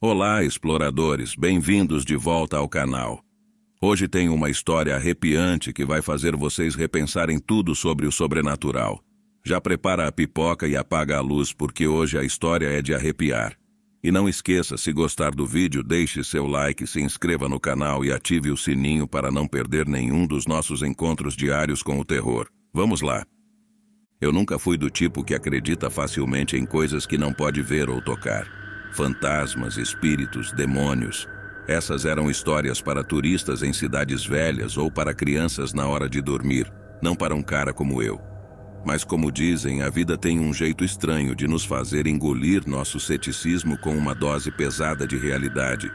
Olá, exploradores, bem-vindos de volta ao canal. Hoje tenho uma história arrepiante que vai fazer vocês repensarem tudo sobre o sobrenatural. Já prepara a pipoca e apaga a luz, porque hoje a história é de arrepiar. E não esqueça, se gostar do vídeo, deixe seu like, se inscreva no canal e ative o sininho para não perder nenhum dos nossos encontros diários com o terror. Vamos lá! Eu nunca fui do tipo que acredita facilmente em coisas que não pode ver ou tocar. Fantasmas, espíritos, demônios. Essas eram histórias para turistas em cidades velhas ou para crianças na hora de dormir, não para um cara como eu. Mas como dizem, a vida tem um jeito estranho de nos fazer engolir nosso ceticismo com uma dose pesada de realidade.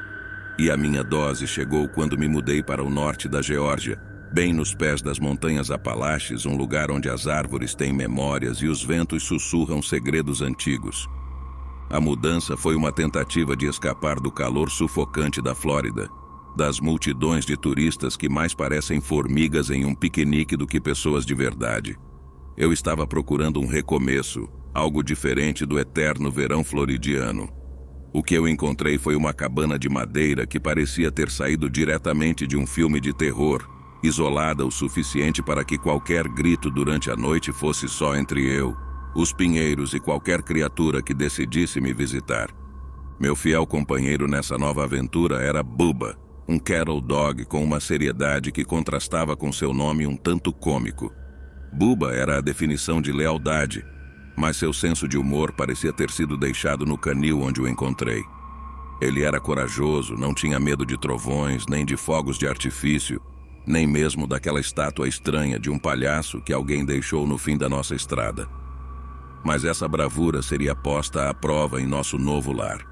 E a minha dose chegou quando me mudei para o norte da Geórgia, bem nos pés das montanhas Apalaches, um lugar onde as árvores têm memórias e os ventos sussurram segredos antigos. A mudança foi uma tentativa de escapar do calor sufocante da Flórida, das multidões de turistas que mais parecem formigas em um piquenique do que pessoas de verdade. Eu estava procurando um recomeço, algo diferente do eterno verão floridiano. O que eu encontrei foi uma cabana de madeira que parecia ter saído diretamente de um filme de terror, isolada o suficiente para que qualquer grito durante a noite fosse só entre eu, os pinheiros e qualquer criatura que decidisse me visitar. Meu fiel companheiro nessa nova aventura era Bubba, um cattle dog com uma seriedade que contrastava com seu nome um tanto cômico. Bubba era a definição de lealdade, mas seu senso de humor parecia ter sido deixado no canil onde o encontrei. Ele era corajoso, não tinha medo de trovões, nem de fogos de artifício, nem mesmo daquela estátua estranha de um palhaço que alguém deixou no fim da nossa estrada. Mas essa bravura seria posta à prova em nosso novo lar.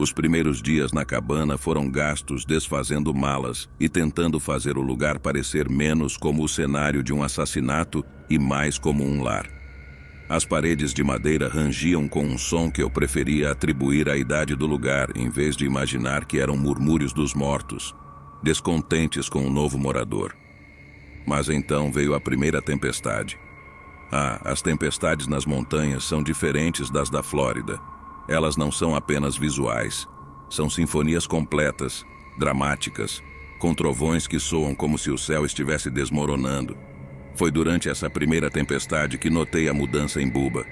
Os primeiros dias na cabana foram gastos desfazendo malas e tentando fazer o lugar parecer menos como o cenário de um assassinato e mais como um lar. As paredes de madeira rangiam com um som que eu preferia atribuir à idade do lugar, em vez de imaginar que eram murmúrios dos mortos, descontentes com o novo morador. Mas então veio a primeira tempestade. As tempestades nas montanhas são diferentes das da Flórida. Elas não são apenas visuais. São sinfonias completas, dramáticas, com trovões que soam como se o céu estivesse desmoronando. Foi durante essa primeira tempestade que notei a mudança em Bubba.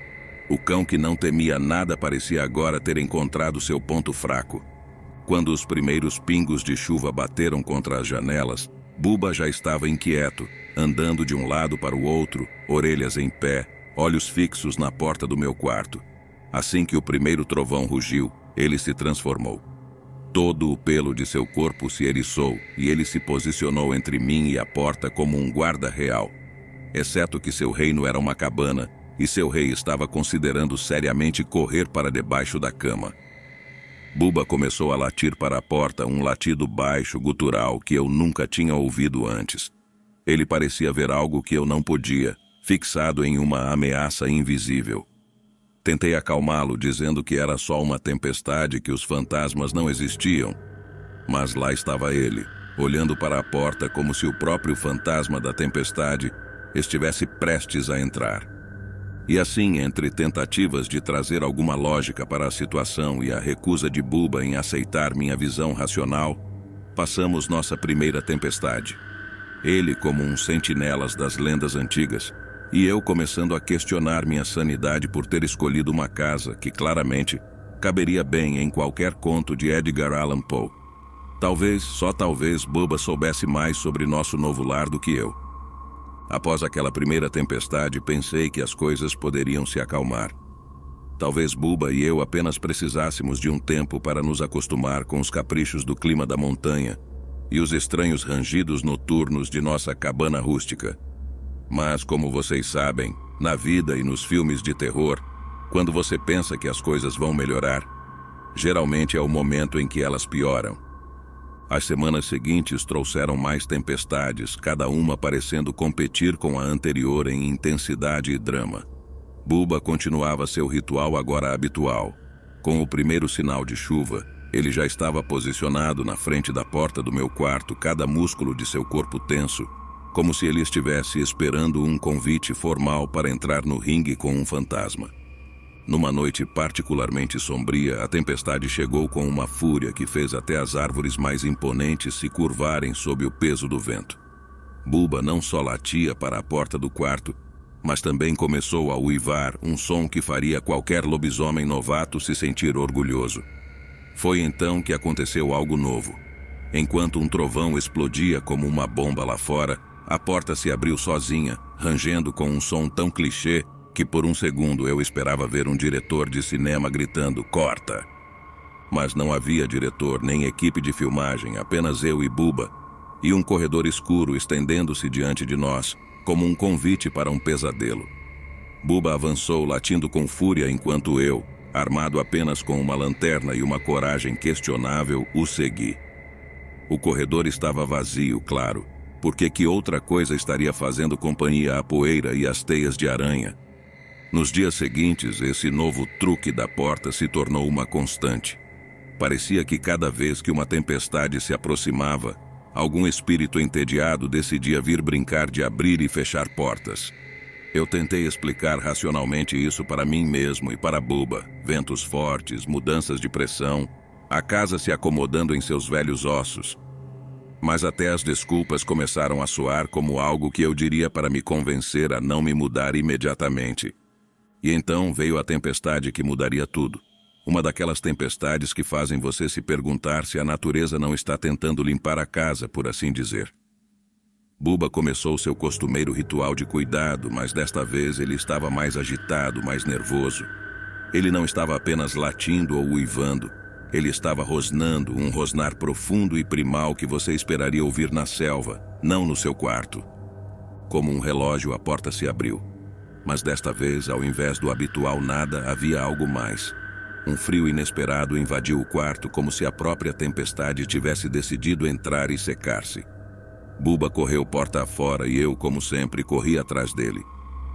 O cão que não temia nada parecia agora ter encontrado seu ponto fraco. Quando os primeiros pingos de chuva bateram contra as janelas, Bubba já estava inquieto, andando de um lado para o outro, orelhas em pé, olhos fixos na porta do meu quarto. Assim que o primeiro trovão rugiu, ele se transformou. Todo o pelo de seu corpo se eriçou e ele se posicionou entre mim e a porta como um guarda real. Exceto que seu reino era uma cabana e seu rei estava considerando seriamente correr para debaixo da cama. Bubba começou a latir para a porta, um latido baixo, gutural, que eu nunca tinha ouvido antes. Ele parecia ver algo que eu não podia, fixado em uma ameaça invisível. Tentei acalmá-lo, dizendo que era só uma tempestade, que os fantasmas não existiam. Mas lá estava ele, olhando para a porta como se o próprio fantasma da tempestade estivesse prestes a entrar. E assim, entre tentativas de trazer alguma lógica para a situação e a recusa de Bubba em aceitar minha visão racional, passamos nossa primeira tempestade. Ele como um sentinelas das lendas antigas, e eu começando a questionar minha sanidade por ter escolhido uma casa que claramente caberia bem em qualquer conto de Edgar Allan Poe. Talvez, só talvez, Bubba soubesse mais sobre nosso novo lar do que eu. Após aquela primeira tempestade, pensei que as coisas poderiam se acalmar. Talvez Bubba e eu apenas precisássemos de um tempo para nos acostumar com os caprichos do clima da montanha e os estranhos rangidos noturnos de nossa cabana rústica. Mas, como vocês sabem, na vida e nos filmes de terror, quando você pensa que as coisas vão melhorar, geralmente é o momento em que elas pioram. As semanas seguintes trouxeram mais tempestades, cada uma parecendo competir com a anterior em intensidade e drama. Bubba continuava seu ritual agora habitual. Com o primeiro sinal de chuva, ele já estava posicionado na frente da porta do meu quarto, cada músculo de seu corpo tenso, como se ele estivesse esperando um convite formal para entrar no ringue com um fantasma. Numa noite particularmente sombria, a tempestade chegou com uma fúria que fez até as árvores mais imponentes se curvarem sob o peso do vento. Buba não só latia para a porta do quarto, mas também começou a uivar, um som que faria qualquer lobisomem novato se sentir orgulhoso. Foi então que aconteceu algo novo. Enquanto um trovão explodia como uma bomba lá fora, a porta se abriu sozinha, rangendo com um som tão clichê que por um segundo eu esperava ver um diretor de cinema gritando "corta". Mas não havia diretor nem equipe de filmagem, apenas eu e Buba, e um corredor escuro estendendo-se diante de nós, como um convite para um pesadelo. Buba avançou latindo com fúria enquanto eu, armado apenas com uma lanterna e uma coragem questionável, o segui. O corredor estava vazio, claro, porque que outra coisa estaria fazendo companhia à poeira e às teias de aranha? Nos dias seguintes, esse novo truque da porta se tornou uma constante. Parecia que cada vez que uma tempestade se aproximava, algum espírito entediado decidia vir brincar de abrir e fechar portas. Eu tentei explicar racionalmente isso para mim mesmo e para Buba. Ventos fortes, mudanças de pressão, a casa se acomodando em seus velhos ossos. Mas até as desculpas começaram a soar como algo que eu diria para me convencer a não me mudar imediatamente. E então veio a tempestade que mudaria tudo. Uma daquelas tempestades que fazem você se perguntar se a natureza não está tentando limpar a casa, por assim dizer. Buba começou seu costumeiro ritual de cuidado, mas desta vez ele estava mais agitado, mais nervoso. Ele não estava apenas latindo ou uivando. Ele estava rosnando, um rosnar profundo e primal que você esperaria ouvir na selva, não no seu quarto. Como um relógio, a porta se abriu. Mas desta vez, ao invés do habitual nada, havia algo mais. Um frio inesperado invadiu o quarto como se a própria tempestade tivesse decidido entrar e secar-se. Buba correu porta afora e eu, como sempre, corri atrás dele.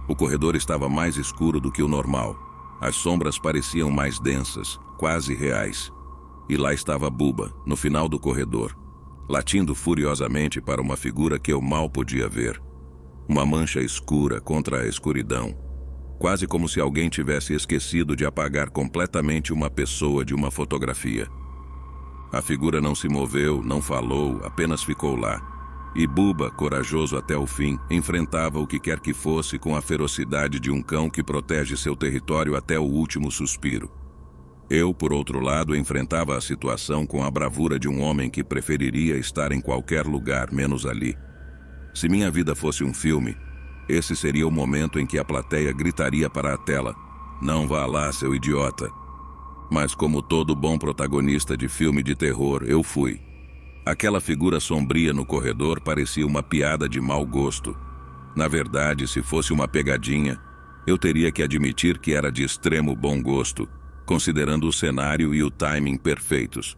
O corredor estava mais escuro do que o normal. As sombras pareciam mais densas, quase reais. E lá estava Buba, no final do corredor, latindo furiosamente para uma figura que eu mal podia ver. Uma mancha escura contra a escuridão. Quase como se alguém tivesse esquecido de apagar completamente uma pessoa de uma fotografia. A figura não se moveu, não falou, apenas ficou lá. E Buba, corajoso até o fim, enfrentava o que quer que fosse com a ferocidade de um cão que protege seu território até o último suspiro. Eu, por outro lado, enfrentava a situação com a bravura de um homem que preferiria estar em qualquer lugar, menos ali. Se minha vida fosse um filme, esse seria o momento em que a plateia gritaria para a tela: "Não vá lá, seu idiota!" Mas como todo bom protagonista de filme de terror, eu fui. Aquela figura sombria no corredor parecia uma piada de mau gosto. Na verdade, se fosse uma pegadinha, eu teria que admitir que era de extremo bom gosto, considerando o cenário e o timing perfeitos.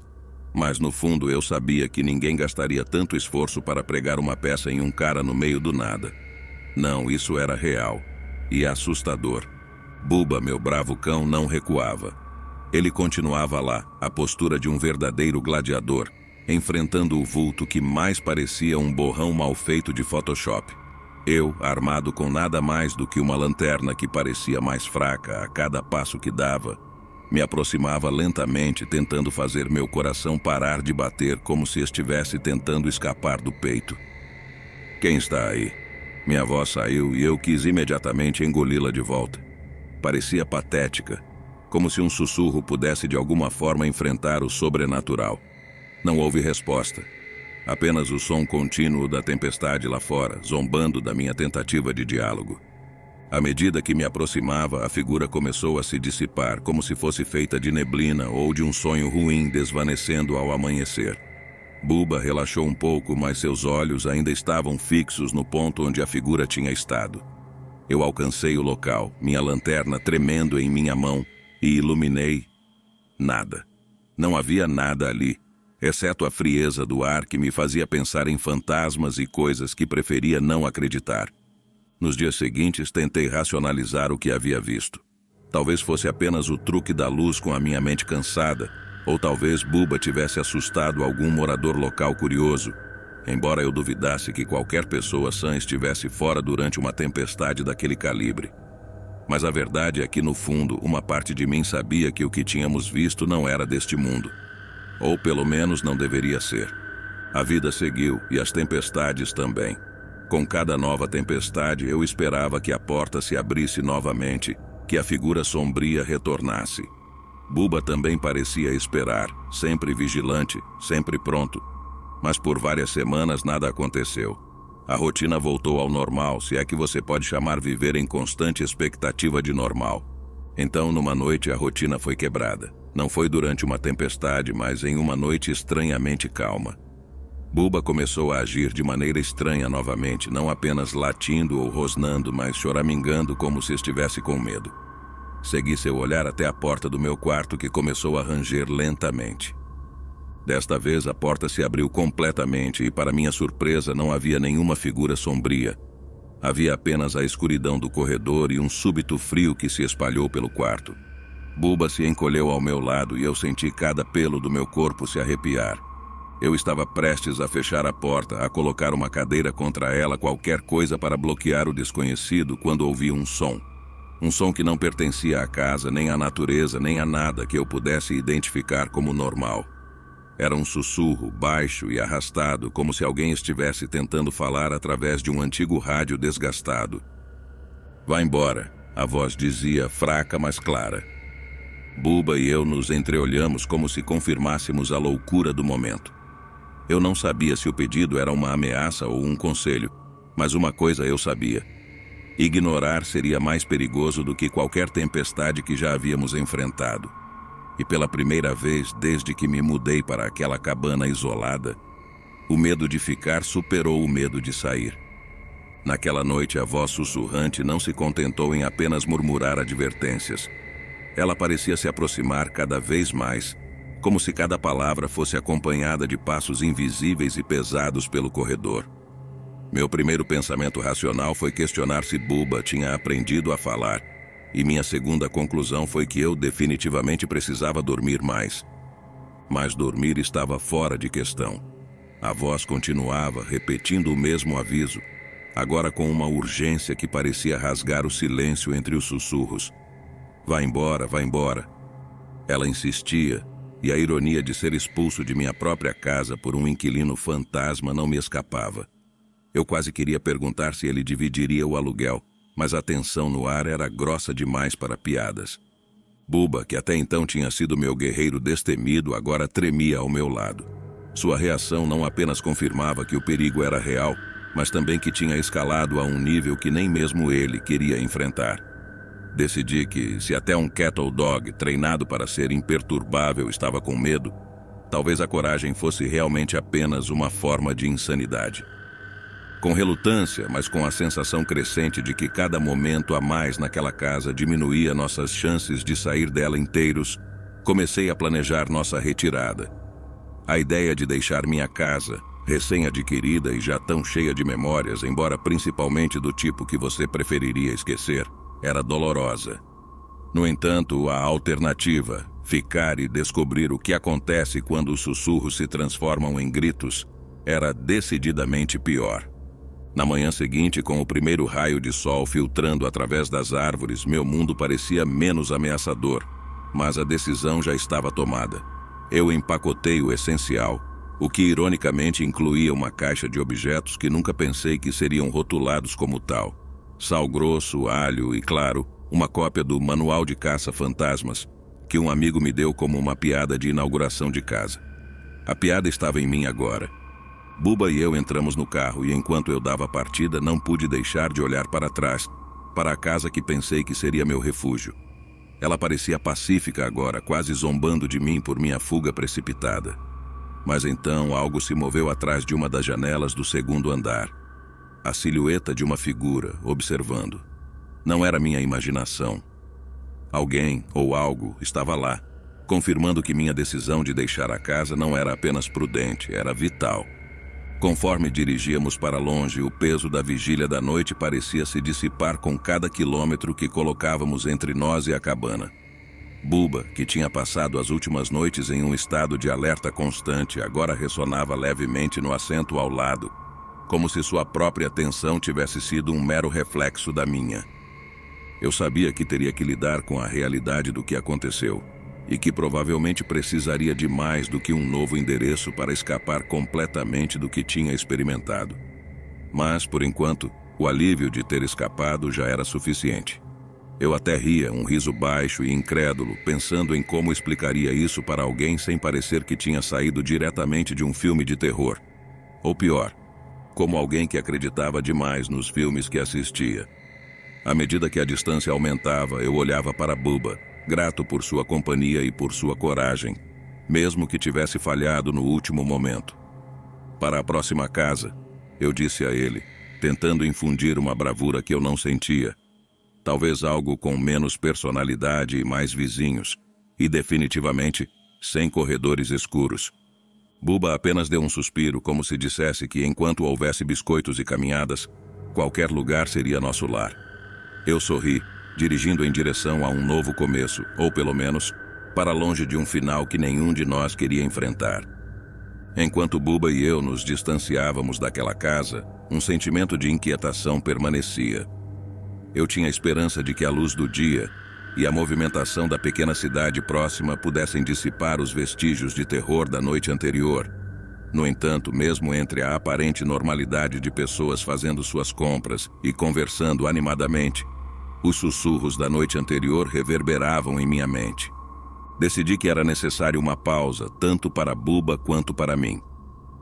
Mas no fundo eu sabia que ninguém gastaria tanto esforço para pregar uma peça em um cara no meio do nada. Não, isso era real e assustador. Buba, meu bravo cão, não recuava. Ele continuava lá, a postura de um verdadeiro gladiador, enfrentando o vulto que mais parecia um borrão mal feito de Photoshop. Eu, armado com nada mais do que uma lanterna que parecia mais fraca a cada passo que dava, me aproximava lentamente, tentando fazer meu coração parar de bater como se estivesse tentando escapar do peito. "Quem está aí?" Minha voz saiu e eu quis imediatamente engoli-la de volta. Parecia patética, como se um sussurro pudesse de alguma forma enfrentar o sobrenatural. Não houve resposta. Apenas o som contínuo da tempestade lá fora, zombando da minha tentativa de diálogo. À medida que me aproximava, a figura começou a se dissipar, como se fosse feita de neblina ou de um sonho ruim desvanecendo ao amanhecer. Buba relaxou um pouco, mas seus olhos ainda estavam fixos no ponto onde a figura tinha estado. Eu alcancei o local, minha lanterna tremendo em minha mão, e iluminei. Nada. Não havia nada ali, exceto a frieza do ar que me fazia pensar em fantasmas e coisas que preferia não acreditar. Nos dias seguintes, tentei racionalizar o que havia visto. Talvez fosse apenas o truque da luz com a minha mente cansada, ou talvez Buba tivesse assustado algum morador local curioso, embora eu duvidasse que qualquer pessoa sã estivesse fora durante uma tempestade daquele calibre. Mas a verdade é que, no fundo, uma parte de mim sabia que o que tínhamos visto não era deste mundo. Ou pelo menos não deveria ser. A vida seguiu e as tempestades também. Com cada nova tempestade, eu esperava que a porta se abrisse novamente, que a figura sombria retornasse. Buba também parecia esperar, sempre vigilante, sempre pronto. Mas por várias semanas nada aconteceu. A rotina voltou ao normal, se é que você pode chamar viver em constante expectativa de normal. Então, numa noite, a rotina foi quebrada. Não foi durante uma tempestade, mas em uma noite estranhamente calma. Buba começou a agir de maneira estranha novamente, não apenas latindo ou rosnando, mas choramingando como se estivesse com medo. Segui seu olhar até a porta do meu quarto, que começou a ranger lentamente. Desta vez, a porta se abriu completamente e, para minha surpresa, não havia nenhuma figura sombria. Havia apenas a escuridão do corredor e um súbito frio que se espalhou pelo quarto. Buba se encolheu ao meu lado e eu senti cada pelo do meu corpo se arrepiar. Eu estava prestes a fechar a porta, a colocar uma cadeira contra ela, qualquer coisa para bloquear o desconhecido, quando ouvi um som. Um som que não pertencia à casa, nem à natureza, nem a nada que eu pudesse identificar como normal. Era um sussurro, baixo e arrastado, como se alguém estivesse tentando falar através de um antigo rádio desgastado. "Vá embora", a voz dizia, fraca, mas clara. Buba e eu nos entreolhamos como se confirmássemos a loucura do momento. Eu não sabia se o pedido era uma ameaça ou um conselho, mas uma coisa eu sabia. Ignorar seria mais perigoso do que qualquer tempestade que já havíamos enfrentado. E pela primeira vez desde que me mudei para aquela cabana isolada, o medo de ficar superou o medo de sair. Naquela noite, a voz sussurrante não se contentou em apenas murmurar advertências. Ela parecia se aproximar cada vez mais, como se cada palavra fosse acompanhada de passos invisíveis e pesados pelo corredor. Meu primeiro pensamento racional foi questionar se Buba tinha aprendido a falar, e minha segunda conclusão foi que eu definitivamente precisava dormir mais. Mas dormir estava fora de questão. A voz continuava, repetindo o mesmo aviso, agora com uma urgência que parecia rasgar o silêncio entre os sussurros. "Vá embora, vá embora." Ela insistia, e a ironia de ser expulso de minha própria casa por um inquilino fantasma não me escapava. Eu quase queria perguntar se ele dividiria o aluguel, mas a tensão no ar era grossa demais para piadas. Buba, que até então tinha sido meu guerreiro destemido, agora tremia ao meu lado. Sua reação não apenas confirmava que o perigo era real, mas também que tinha escalado a um nível que nem mesmo ele queria enfrentar. Decidi que, se até um cattle dog treinado para ser imperturbável estava com medo, talvez a coragem fosse realmente apenas uma forma de insanidade. Com relutância, mas com a sensação crescente de que cada momento a mais naquela casa diminuía nossas chances de sair dela inteiros, comecei a planejar nossa retirada. A ideia de deixar minha casa, recém-adquirida e já tão cheia de memórias, embora principalmente do tipo que você preferiria esquecer, era dolorosa. No entanto, a alternativa, ficar e descobrir o que acontece quando os sussurros se transformam em gritos, era decididamente pior. Na manhã seguinte, com o primeiro raio de sol filtrando através das árvores, meu mundo parecia menos ameaçador, mas a decisão já estava tomada. Eu empacotei o essencial, o que ironicamente incluía uma caixa de objetos que nunca pensei que seriam rotulados como tal. Sal grosso, alho e, claro, uma cópia do Manual de Caça-Fantasmas, que um amigo me deu como uma piada de inauguração de casa. A piada estava em mim agora. Buba e eu entramos no carro e, enquanto eu dava partida, não pude deixar de olhar para trás, para a casa que pensei que seria meu refúgio. Ela parecia pacífica agora, quase zombando de mim por minha fuga precipitada. Mas então algo se moveu atrás de uma das janelas do segundo andar. A silhueta de uma figura, observando. Não era minha imaginação. Alguém ou algo estava lá, confirmando que minha decisão de deixar a casa não era apenas prudente, era vital. Conforme dirigíamos para longe, o peso da vigília da noite parecia se dissipar com cada quilômetro que colocávamos entre nós e a cabana. Buba, que tinha passado as últimas noites em um estado de alerta constante, agora ressonava levemente no assento ao lado, como se sua própria tensão tivesse sido um mero reflexo da minha. Eu sabia que teria que lidar com a realidade do que aconteceu e que provavelmente precisaria de mais do que um novo endereço para escapar completamente do que tinha experimentado. Mas, por enquanto, o alívio de ter escapado já era suficiente. Eu até ria, um riso baixo e incrédulo, pensando em como explicaria isso para alguém sem parecer que tinha saído diretamente de um filme de terror. Ou pior, como alguém que acreditava demais nos filmes que assistia. À medida que a distância aumentava, eu olhava para Bubba, grato por sua companhia e por sua coragem, mesmo que tivesse falhado no último momento. Para a próxima casa, eu disse a ele, tentando infundir uma bravura que eu não sentia. Talvez algo com menos personalidade e mais vizinhos, e definitivamente sem corredores escuros. Bubba apenas deu um suspiro, como se dissesse que enquanto houvesse biscoitos e caminhadas, qualquer lugar seria nosso lar. Eu sorri, dirigindo em direção a um novo começo, ou pelo menos, para longe de um final que nenhum de nós queria enfrentar. Enquanto Bubba e eu nos distanciávamos daquela casa, um sentimento de inquietação permanecia. Eu tinha esperança de que a luz do dia e a movimentação da pequena cidade próxima pudessem dissipar os vestígios de terror da noite anterior. No entanto, mesmo entre a aparente normalidade de pessoas fazendo suas compras e conversando animadamente, os sussurros da noite anterior reverberavam em minha mente. Decidi que era necessário uma pausa, tanto para Bubba quanto para mim.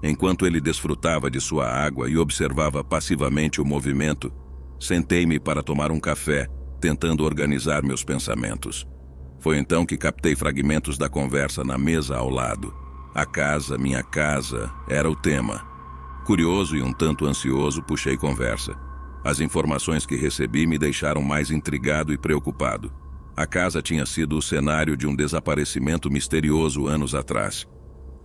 Enquanto ele desfrutava de sua água e observava passivamente o movimento, sentei-me para tomar um café, tentando organizar meus pensamentos. Foi então que captei fragmentos da conversa na mesa ao lado. A casa, minha casa, era o tema. Curioso e um tanto ansioso, puxei conversa. As informações que recebi me deixaram mais intrigado e preocupado. A casa tinha sido o cenário de um desaparecimento misterioso anos atrás.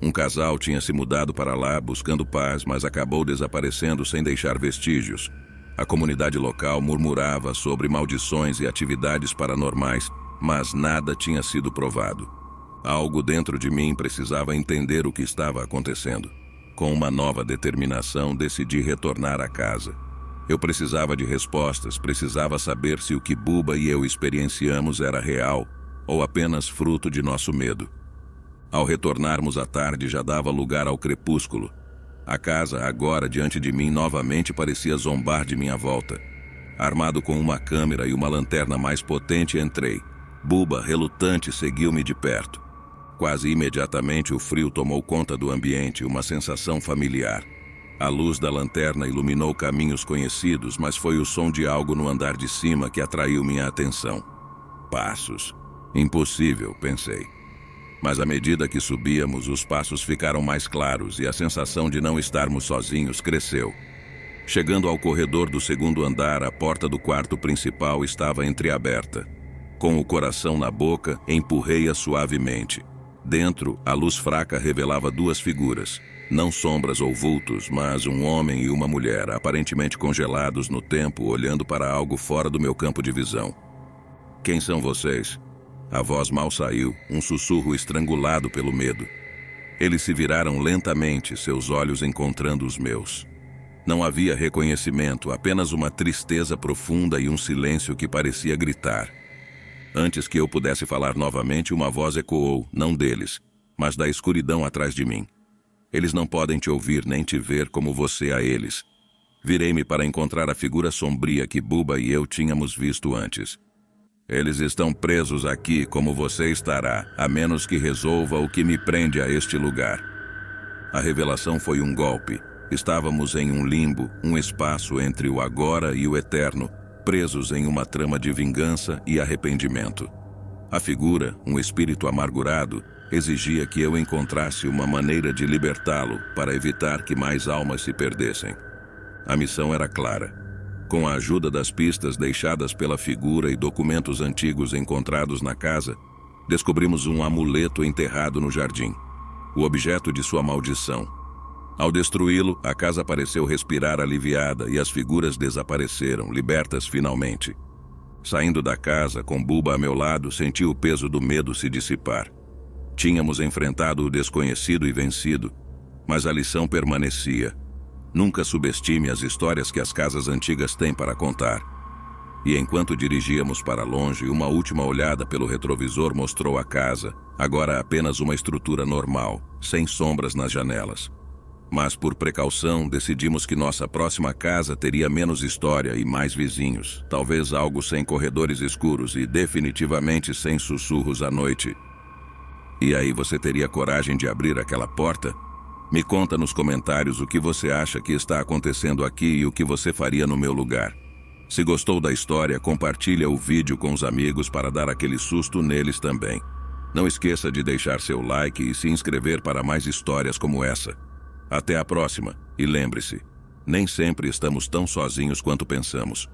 Um casal tinha se mudado para lá buscando paz, mas acabou desaparecendo sem deixar vestígios. A comunidade local murmurava sobre maldições e atividades paranormais, mas nada tinha sido provado. Algo dentro de mim precisava entender o que estava acontecendo. Com uma nova determinação, decidi retornar à casa. Eu precisava de respostas, precisava saber se o que Bubba e eu experienciamos era real ou apenas fruto de nosso medo. Ao retornarmos à tarde, já dava lugar ao crepúsculo. A casa, agora diante de mim, novamente parecia zombar de minha volta. Armado com uma câmera e uma lanterna mais potente, entrei. Bubba, relutante, seguiu-me de perto. Quase imediatamente o frio tomou conta do ambiente, uma sensação familiar. A luz da lanterna iluminou caminhos conhecidos, mas foi o som de algo no andar de cima que atraiu minha atenção. Passos. Impossível, pensei. Mas à medida que subíamos, os passos ficaram mais claros e a sensação de não estarmos sozinhos cresceu. Chegando ao corredor do segundo andar, a porta do quarto principal estava entreaberta. Com o coração na boca, empurrei-a suavemente. Dentro, a luz fraca revelava duas figuras. Não sombras ou vultos, mas um homem e uma mulher, aparentemente congelados no tempo, olhando para algo fora do meu campo de visão. Quem são vocês? A voz mal saiu, um sussurro estrangulado pelo medo. Eles se viraram lentamente, seus olhos encontrando os meus. Não havia reconhecimento, apenas uma tristeza profunda e um silêncio que parecia gritar. Antes que eu pudesse falar novamente, uma voz ecoou, não deles, mas da escuridão atrás de mim. Eles não podem te ouvir nem te ver como você a eles. Virei-me para encontrar a figura sombria que Bubba e eu tínhamos visto antes. Eles estão presos aqui como você estará, a menos que resolva o que me prende a este lugar. A revelação foi um golpe. Estávamos em um limbo, um espaço entre o agora e o eterno, presos em uma trama de vingança e arrependimento. A figura, um espírito amargurado, exigia que eu encontrasse uma maneira de libertá-lo para evitar que mais almas se perdessem. A missão era clara. Com a ajuda das pistas deixadas pela figura e documentos antigos encontrados na casa, descobrimos um amuleto enterrado no jardim, o objeto de sua maldição. Ao destruí-lo, a casa pareceu respirar aliviada e as figuras desapareceram, libertas finalmente. Saindo da casa, com Bubba a meu lado, senti o peso do medo se dissipar. Tínhamos enfrentado o desconhecido e vencido, mas a lição permanecia. Nunca subestime as histórias que as casas antigas têm para contar. E enquanto dirigíamos para longe, uma última olhada pelo retrovisor mostrou a casa, agora apenas uma estrutura normal, sem sombras nas janelas. Mas por precaução, decidimos que nossa próxima casa teria menos história e mais vizinhos, talvez algo sem corredores escuros e definitivamente sem sussurros à noite. E aí você teria coragem de abrir aquela porta? Me conta nos comentários o que você acha que está acontecendo aqui e o que você faria no meu lugar. Se gostou da história, compartilha o vídeo com os amigos para dar aquele susto neles também. Não esqueça de deixar seu like e se inscrever para mais histórias como essa. Até a próxima, e lembre-se, nem sempre estamos tão sozinhos quanto pensamos.